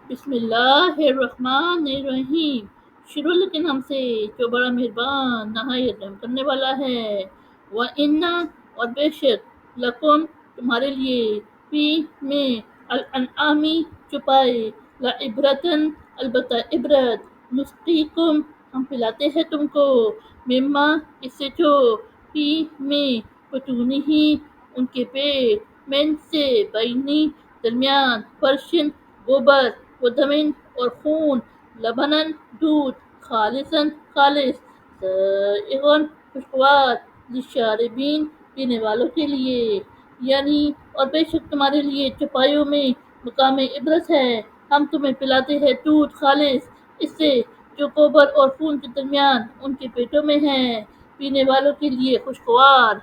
بسم اللہ الرحمن الرحیم، شروع کے نام سے جو بڑا مہربان نہایت رحم کرنے والا ہے۔ وَإِنَّ اور بے شک لکم تمہارے لیے فی میں الانعامی چپائے لعبرتن البتہ عبرت نسقیکم ہم پلاتے ہیں تم کو مما اس سے جو فی میں بطونی ہی ان کے پیٹ من سے بینی درمیان فرشن گوبر و دمن اور خون لبنن دودھ خالصاً خالص سائغن خوشگوار للشاربین پینے والوں کے لیے، یعنی اور بے شک تمہارے لیے چوپایوں میں مقام عبرت ہے۔ ہم تمہیں پلاتے ہیں دودھ خالص اس سے جو گوبر اور خون کے درمیان ان کے پیٹوں میں ہے، پینے والوں کے لیے خوشگوار۔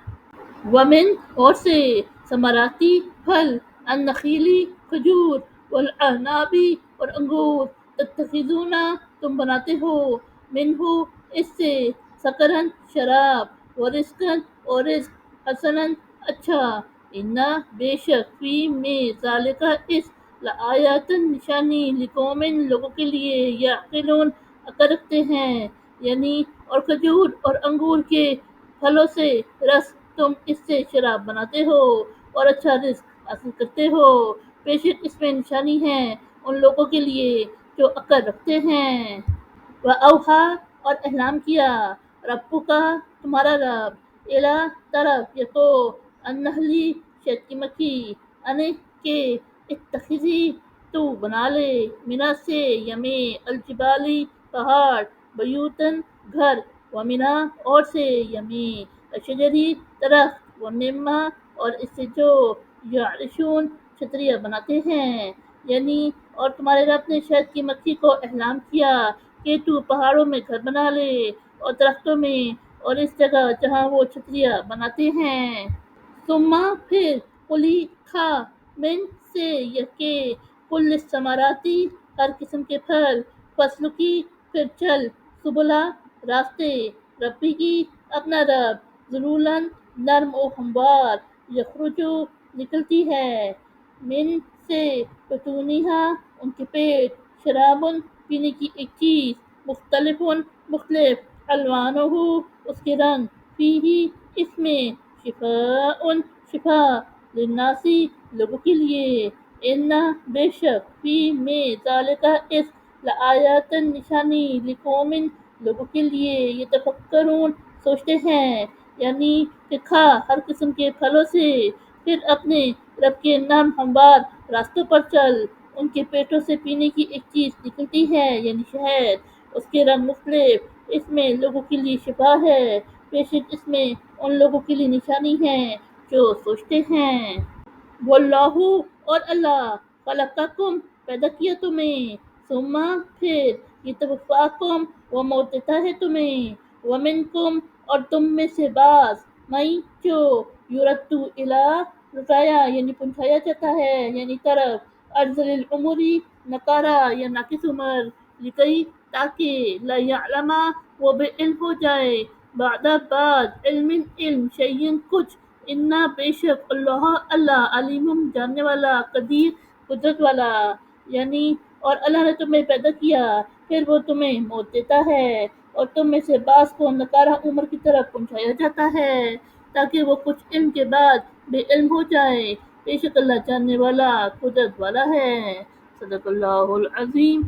ومن اور سے ثمراتی پھل النخیلی کھجور والاعنابی اور انگور تتخذون تم بناتے ہو منہ اس سے سکرن شراب ورزقن اور رزق حسنن اچھا انا بے شک فی میں ذالکہ اس لآیاتن نشانی لقومن لوگوں کے لیے یعقلون عقل رکھتے ہیں، یعنی اور کھجور اور انگور کے پھلوں سے رس تم اس سے شراب بناتے ہو اور اچھا رزق حاصل کرتے ہو، بے شک اس میں نشانی ہے ان لوگوں کے لیے جو عقل رکھتے ہیں۔ وَأَوْحَا اور احلام کیا ربک تمہارا رب الی طرف یکو النحلی شہد کی مکھی ان کے اتخذی تو بنا لے منا سے یمیں الجبالی پہاڑ بیوتن گھر ومنا اور سے یمیں الشجری درخت ومما اور اس سے جو یعرشون چھتریاں بناتے ہیں، یعنی اور تمہارے رب نے شہد کی مکھی کو احلام کیا کہ تو پہاڑوں میں گھر بنا لے اور درختوں میں اور اس جگہ جہاں وہ چھتریاں بناتے ہیں۔ ثم پھر کلی کھا من سے یہ کہ کل ثمراتی ہر قسم کے پھل فصل کی پھر چل سبلا راستے ربی کی اپنا رب ذلولاً نرم و ہموار یخرجو نکلتی ہے من سے بطونہا ان کے پیٹ شرابن پینے کی ایک چیز مختلف مختلف الوانہ اس کے رنگ فیہی اس میں شفاء شفا للناسی لوگوں کے لیے انا بے شک فی میں ذالکہ اس لآیاتن نشانی لقومن لوگوں کے لیے یتفکرون سوچتے ہیں، یعنی کہ کھا ہر قسم کے پھلوں سے پھر اپنے رب کے نرم ہموار راستوں پر چل ان کے پیٹوں سے پینے کی ایک چیز نکلتی ہے یعنی شہد اس کے رنگ مختلف اس میں لوگوں کے لیے شفا ہے، بے شک اس میں ان لوگوں کے لیے نشانی ہے جو سوچتے ہیں۔ واللہ اور اللہ خلقکم پیدا کیا تمہیں ثم پھر یتوفاکم وہ موت دیتا ہے تمہیں ومنکم اور تم میں سے بعض میں جو یردو الی لوٹایا یعنی پہنچایا جاتا ہے یعنی طرف ارذل العمری نکارہ یا ناقص عمر لکی تاکہ لا یعلم وہ بے علم ہو جائے بعد علم علم شیئن کچھ انا بے شک اللہ اللہ علیم جاننے والا قدیر قدرت والا، یعنی اور اللہ نے تمہیں پیدا کیا پھر وہ تمہیں موت دیتا ہے اور تم میں سے بعض کو نکارہ عمر کی طرف پہنچایا جاتا ہے تاکہ وہ کچھ علم کے بعد بے علم ہو جائے، بے شک اللہ جاننے والا قدرت والا ہے۔ صدق اللہ العظیم۔